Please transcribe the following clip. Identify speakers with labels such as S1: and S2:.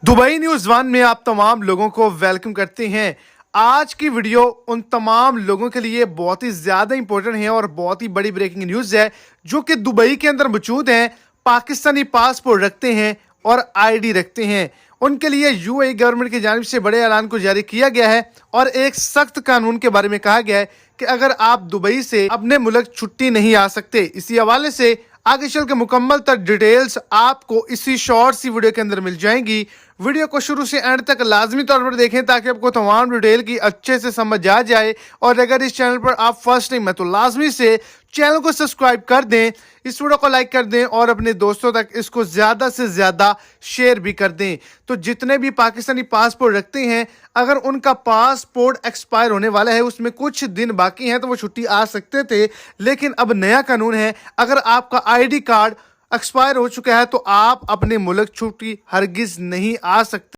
S1: Dubai news one में आप तमाम लोगों को वेलकम करते हैं। आज की वीडियो उन तमाम लोगों के लिए बहुत ही ज़्यादा इंपॉर्टेंट है और बहुत ही बड़ी ब्रेकिंग न्यूज़ है, जो कि दुबई के अंदर मौजूद हैं, पाकिस्तानी पासपोर्ट रखते हैं और आईडी रखते हैं। उनके लिए यूएई गवर्नमेंट की जानिब से बड़े ऐलान को जारी किया गया है और एक सख्त कानून के बारे में कहा गया है कि अगर आप दुबई से अपने मुल्क छुट्टी नहीं आ सकते। इसी हवाले से आगे चल के मुकम्मल तर डिटेल्स आपको इसी शॉर्ट सी वीडियो के अंदर मिल जाएंगी। वीडियो को शुरू से एंड तक लाजमी तौर पर देखें ताकि आपको तमाम डिटेल की अच्छे से समझ आ जाए। और अगर इस चैनल पर आप फर्स्ट टाइम है तो लाजमी से चैनल को सब्सक्राइब कर दें, इस वीडियो को लाइक कर दें और अपने दोस्तों तक इसको ज़्यादा से ज़्यादा शेयर भी कर दें। तो जितने भी पाकिस्तानी पासपोर्ट रखते हैं, अगर उनका पासपोर्ट एक्सपायर होने वाला है, उसमें कुछ दिन बाकी हैं, तो वो छुट्टी आ सकते थे। लेकिन अब नया कानून है, अगर आपका आईडी कार्ड एक्सपायर हो चुका है तो आप अपने मुल्क छुट्टी हरगिज़ नहीं आ सकते।